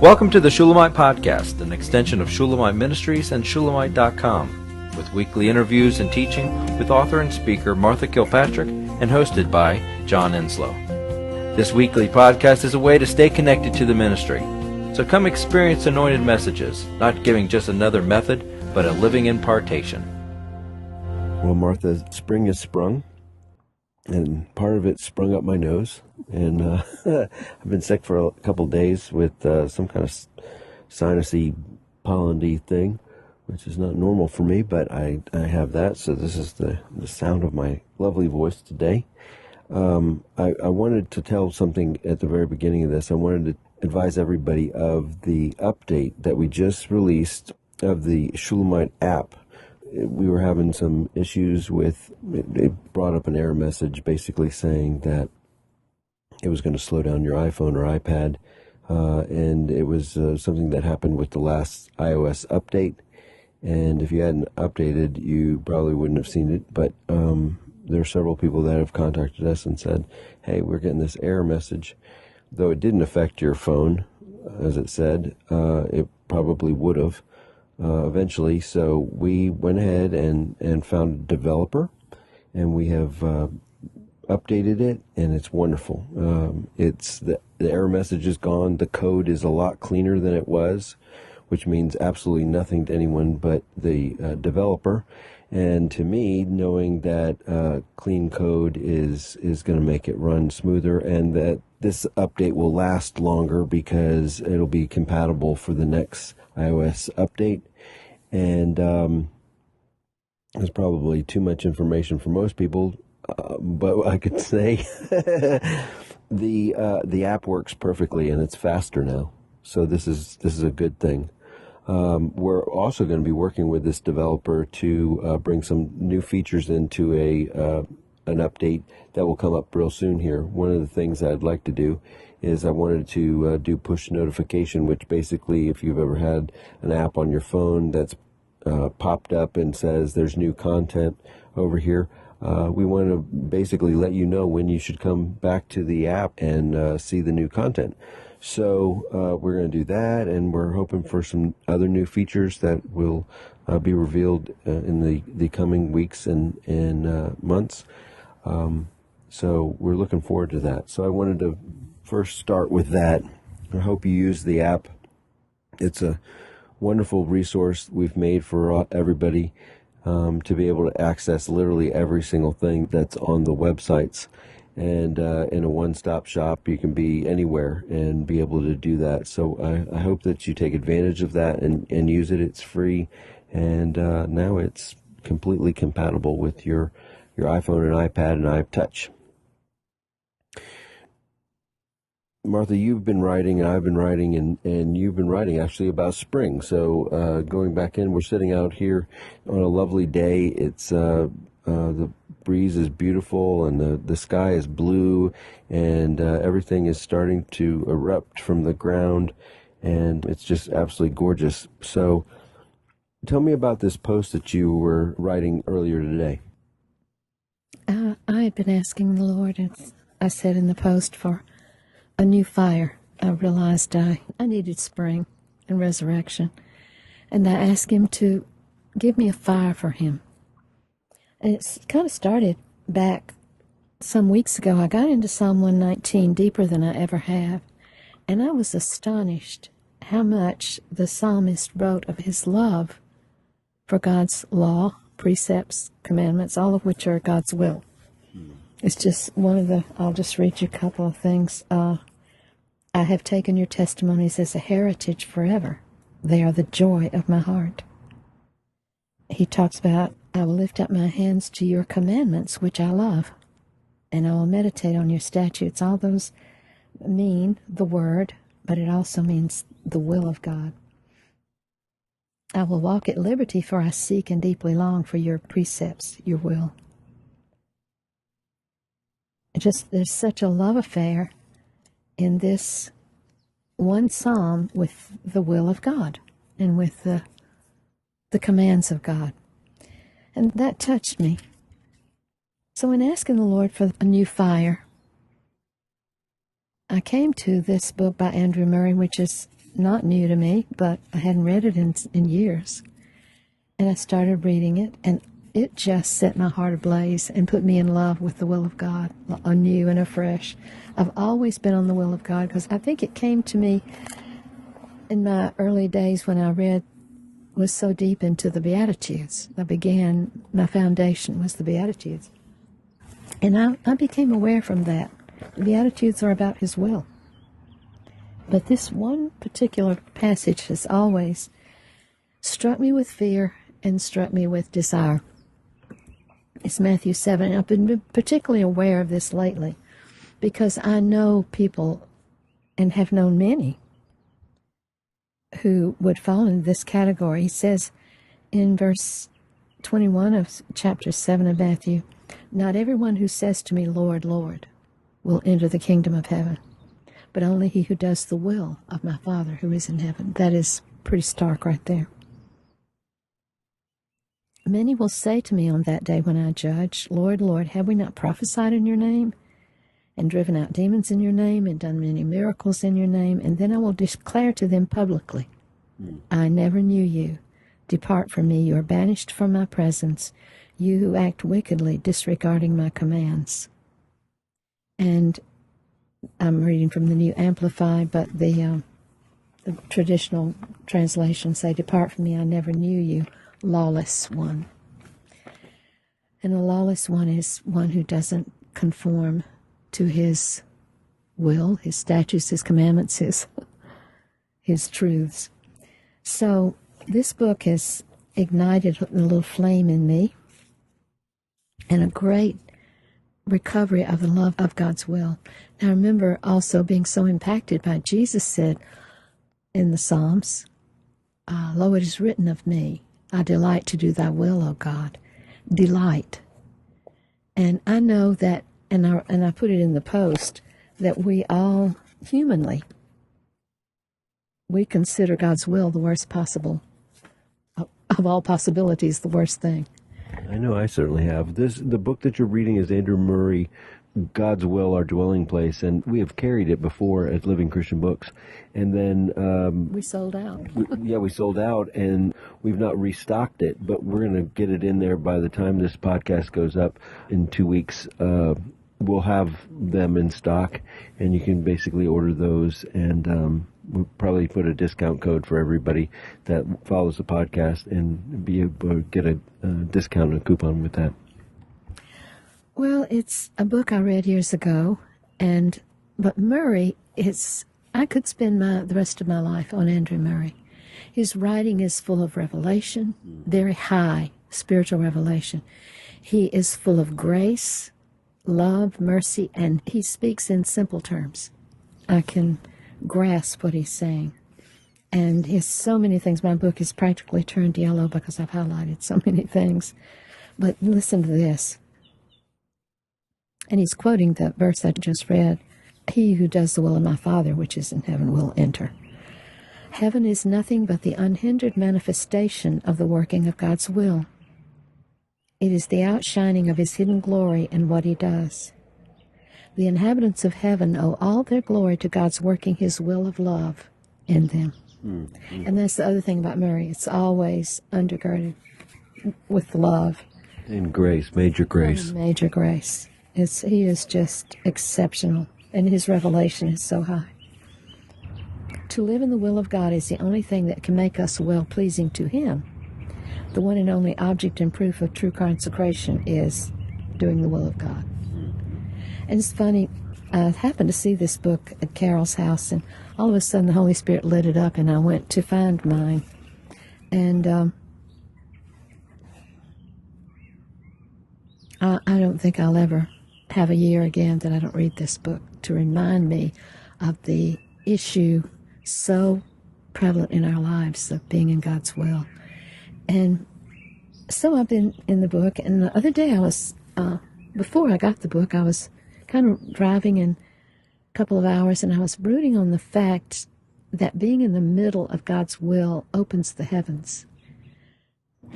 Welcome to the Shulamite Podcast, an extension of Shulamite Ministries and Shulamite.com, with weekly interviews and teaching with author and speaker Martha Kilpatrick and hosted by John Enslow. This weekly podcast is a way to stay connected to the ministry. So come experience anointed messages, not giving just another method, but a living impartation. Well, Martha, spring has sprung, and part of it sprung up my nose, and I've been sick for a couple of days with some kind of sinusy, pollen-y thing, which is not normal for me, but I have that, so this is the sound of my lovely voice today. I wanted to tell something at the very beginning of this. I wanted to advise everybody of the update that we just released of the Shulamite app. We were having some issues with it brought up an error message basically saying that it was going to slow down your iPhone or iPad, and it was something that happened with the last iOS update, and if you hadn't updated, you probably wouldn't have seen it, but there are several people that have contacted us and said, hey, we're getting this error message. Though it didn't affect your phone, as it said, it probably would have eventually. So we went ahead and found a developer, and we have updated it, and it's wonderful. It's the error message is gone. The code is a lot cleaner than it was, which means absolutely nothing to anyone but the developer. And to me, knowing that clean code is going to make it run smoother, and that this update will last longer because it'll be compatible for the next iOS update. And there's probably too much information for most people, but I could say the app works perfectly, and it's faster now. So this is a good thing. We're also going to be working with this developer to bring some new features into an update that will come up real soon here. One of the things I'd like to do is I wanted to do push notification, which basically, if you've ever had an app on your phone that's popped up and says there's new content over here, we want to basically let you know when you should come back to the app and see the new content. So we're going to do that, and we're hoping for some other new features that will be revealed in the coming weeks and months. So we're looking forward to that. So I wanted to first start with that. I hope you use the app. It's a wonderful resource we've made for everybody to be able to access literally every single thing that's on the websites. And in a one-stop shop, you can be anywhere and be able to do that. So I hope that you take advantage of that and use it. It's free, and now it's completely compatible with your iPhone and iPad and iTouch. Martha, you've been writing, and I've been writing, and you've been writing actually about spring. So going back in, we're sitting out here on a lovely day. It's the breeze is beautiful, and the sky is blue, and everything is starting to erupt from the ground, and it's just absolutely gorgeous. So tell me about this post that you were writing earlier today. I had been asking the Lord, as I said in the post, for a new fire. I realized I needed spring and resurrection, and I asked Him to give me a fire for Him. And it's kind of started back some weeks ago. I got into Psalm 119 deeper than I ever have, and I was astonished how much the psalmist wrote of his love for God's law, precepts, commandments, all of which are God's will. It's just I'll just read you a couple of things. I have taken your testimonies as a heritage forever. They are the joy of my heart. He talks about, I will lift up my hands to your commandments, which I love, and I will meditate on your statutes. All those mean the word, but it also means the will of God. I will walk at liberty, for I seek and deeply long for your precepts, your will. There's such a love affair in this one psalm with the will of God and with the commands of God. And that touched me. So in asking the Lord for a new fire, I came to this book by Andrew Murray, which is not new to me, but I hadn't read it in years. And I started reading it, and it just set my heart ablaze and put me in love with the will of God, anew and afresh. I've always been on the will of God because I think it came to me in my early days when I was so deep into the Beatitudes. My foundation was the Beatitudes. And I became aware from that. The Beatitudes are about His will. But this one particular passage has always struck me with fear and struck me with desire. It's Matthew 7. I've been particularly aware of this lately because I know people, and have known many, who would fall into this category. He says in verse 21 of chapter 7 of Matthew, "Not everyone who says to me, 'Lord, Lord,' will enter the kingdom of heaven, but only he who does the will of my Father who is in heaven." That is pretty stark right there. "Many will say to me on that day when I judge, 'Lord, Lord, have we not prophesied in your name, and driven out demons in your name, and done many miracles in your name?' And then I will declare to them publicly, 'I never knew you. Depart from me, you are banished from my presence, you who act wickedly, disregarding my commands.'" And I'm reading from the New Amplified, but the traditional translations say, "Depart from me, I never knew you, lawless one." And a lawless one is one who doesn't conform to His will, His statutes, His commandments, His truths. So this book has ignited a little flame in me and a great recovery of the love of God's will. Now I remember also being so impacted by Jesus said in the Psalms, "Lo, it is written of me, I delight to do thy will, O God." Delight. And I know that, and I put it in the post, that we all humanly, we consider God's will the worst possible, of all possibilities, the worst thing. I know I certainly have. The book that you're reading is Andrew Murray, God's Will, Our Dwelling Place, and we have carried it before at Living Christian Books. And then we sold out. we sold out, and we've not restocked it, but we're going to get it in there by the time this podcast goes up in 2 weeks. We'll have them in stock, and you can basically order those, and we'll probably put a discount code for everybody that follows the podcast and be able to get a discount and a coupon with that. Well, it's a book I read years ago, but Murray, I could spend the rest of my life on Andrew Murray. His writing is full of revelation, very high spiritual revelation. He is full of grace, love, mercy, and he speaks in simple terms. I can grasp what he's saying. And he has so many things. My book is practically turned yellow because I've highlighted so many things. But listen to this. And he's quoting the verse I just read. "He who does the will of my Father, which is in heaven, will enter." Heaven is nothing but the unhindered manifestation of the working of God's will. It is the outshining of His hidden glory in what He does. The inhabitants of heaven owe all their glory to God's working His will of love in them. Mm-hmm. And that's the other thing about Murray. It's always undergirded with love. And grace, major grace. Major grace. He is just exceptional, and his revelation is so high. To live in the will of God is the only thing that can make us well-pleasing to Him. The one and only object and proof of true consecration is doing the will of God. And it's funny, I happened to see this book at Carol's house, and all of a sudden the Holy Spirit lit it up, and I went to find mine. And I don't think I'll ever have a year again that I don't read this book to remind me of the issue so prevalent in our lives of being in God's will. And so I've been in the book, and the other day I was, before I got the book, I was kind of driving in a couple of hours, and I was brooding on the fact that being in the middle of God's will opens the heavens.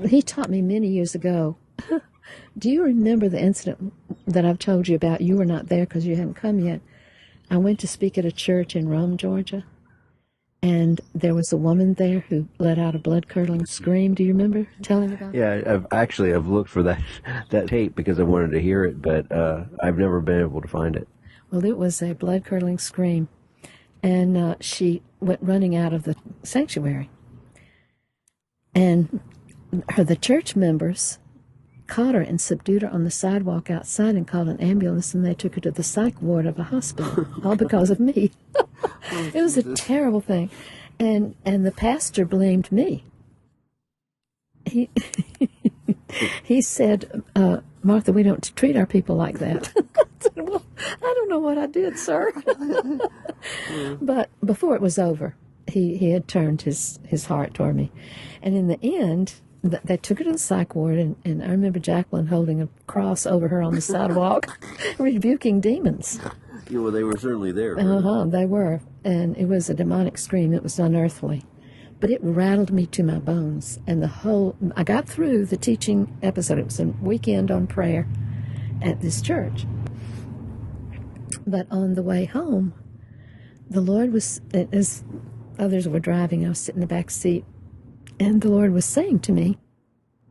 He taught me many years ago. Do you remember the incident that I've told you about? You were not there because you hadn't come yet. I went to speak at a church in Rome, Georgia, And there was a woman there who let out a blood-curdling scream. Do you remember telling about that? Yeah, I've looked for that tape because I wanted to hear it, but I've never been able to find it. Well, it was a blood-curdling scream. And she went running out of the sanctuary. And the church members caught her and subdued her on the sidewalk outside and called an ambulance, and they took her to the psych ward of a hospital, all because of me. It was a terrible thing. And the pastor blamed me. He said, Martha, we don't treat our people like that. I said, well, I don't know what I did, sir. But before it was over, he had turned his heart toward me. And in the end, they took her to the psych ward, and I remember Jacqueline holding a cross over her on the sidewalk, rebuking demons. Yeah, well, they were certainly there. Right? They were. And it was a demonic scream. It was unearthly. But it rattled me to my bones. And I got through the teaching episode. It was a weekend on prayer at this church. But on the way home, the Lord was, as others were driving, I was sitting in the back seat, and the Lord was saying to me,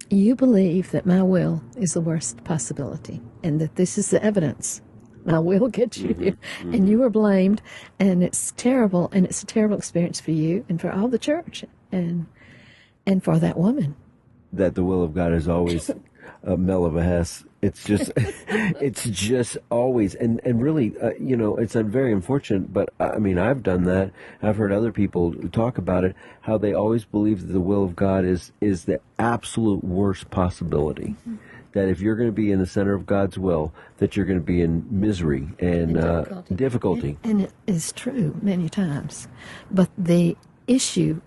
you believe that my will is the worst possibility, and that this is the evidence. My will gets you here, and you were blamed, and it's terrible, and it's a terrible experience for you and for all the church, and for that woman. That the will of God is always a Mel of a Hess. It's just, it's just always, and really, it's very unfortunate, but I mean, I've done that. I've heard other people talk about it, how they always believe that the will of God is the absolute worst possibility. Mm-hmm. That if you're going to be in the center of God's will, that you're going to be in misery and difficulty. And it is true many times. But the issue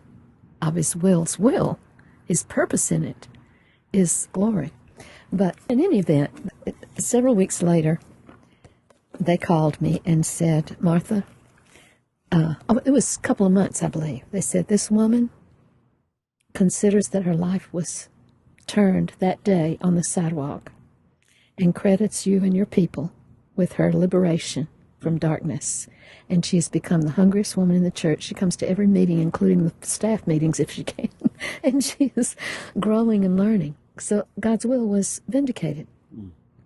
of his will, his purpose in it, is glory. But in any event, several weeks later, they called me and said, Martha, it was a couple of months, I believe. They said, this woman considers that her life was turned that day on the sidewalk and credits you and your people with her liberation from darkness. And she has become the hungriest woman in the church. She comes to every meeting, including the staff meetings if she can. And she is growing and learning. So God's will was vindicated.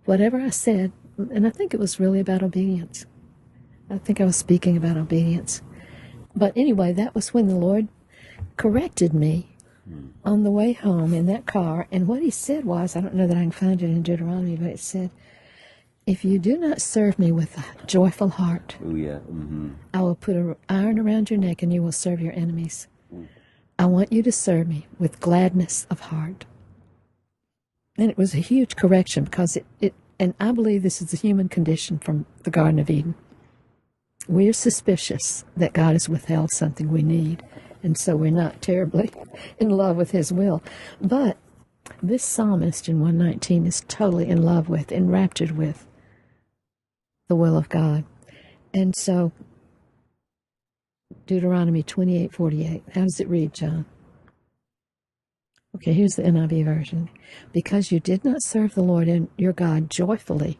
Whatever I said, and I think it was really about obedience. I think I was speaking about obedience. But anyway, that was when the Lord corrected me on the way home in that car. And what he said was, I don't know that I can find it in Deuteronomy, but it said, if you do not serve me with a joyful heart, I will put an iron around your neck and you will serve your enemies. I want you to serve me with gladness of heart. And it was a huge correction because and I believe this is the human condition from the Garden of Eden. We are suspicious that God has withheld something we need, and so we're not terribly in love with his will. But this psalmist in 119 is totally in love with, enraptured with the will of God. And so, Deuteronomy 28:48, how does it read, John? Okay, here's the NIV version. Because you did not serve the Lord and your God joyfully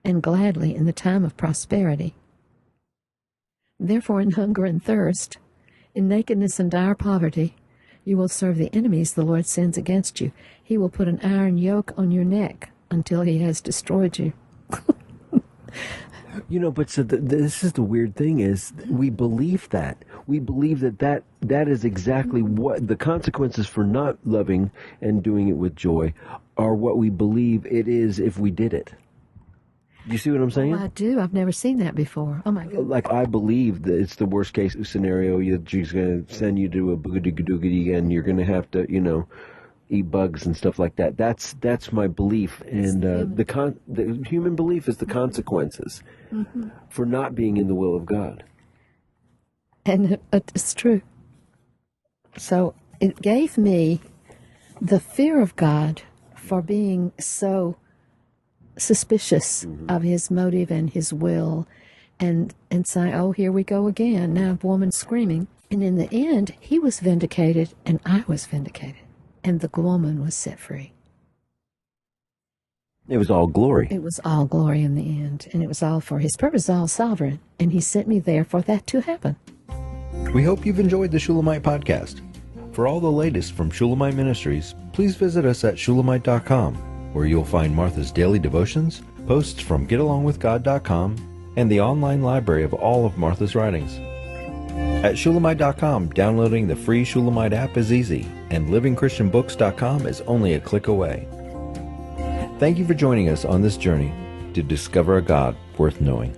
and gladly in the time of prosperity, therefore in hunger and thirst, in nakedness and dire poverty, you will serve the enemies the Lord sends against you. He will put an iron yoke on your neck until he has destroyed you. But so this is the weird thing is we believe that. We believe that is exactly what the consequences for not loving and doing it with joy are what we believe it is if we did it. Do you see what I'm saying? Oh, I do. I've never seen that before. Oh, my God. Like, I believe that it's the worst case scenario. She's going to send you to a boogity and you're going to have to, eat bugs and stuff like that. That's my belief. And the human belief is the consequences for not being in the will of God. And it's true. So it gave me the fear of God for being so suspicious of his motive and his will, and say, oh, here we go again. Now a woman screaming. And in the end, he was vindicated and I was vindicated. And the woman was set free. It was all glory. It was all glory in the end. And it was all for his purpose, all sovereign. And he sent me there for that to happen. We hope you've enjoyed the Shulamite podcast. For all the latest from Shulamite Ministries, please visit us at Shulamite.com, where you'll find Martha's daily devotions, posts from GetAlongWithGod.com, and the online library of all of Martha's writings. At Shulamite.com, downloading the free Shulamite app is easy, and LivingChristianBooks.com is only a click away. Thank you for joining us on this journey to discover a God worth knowing.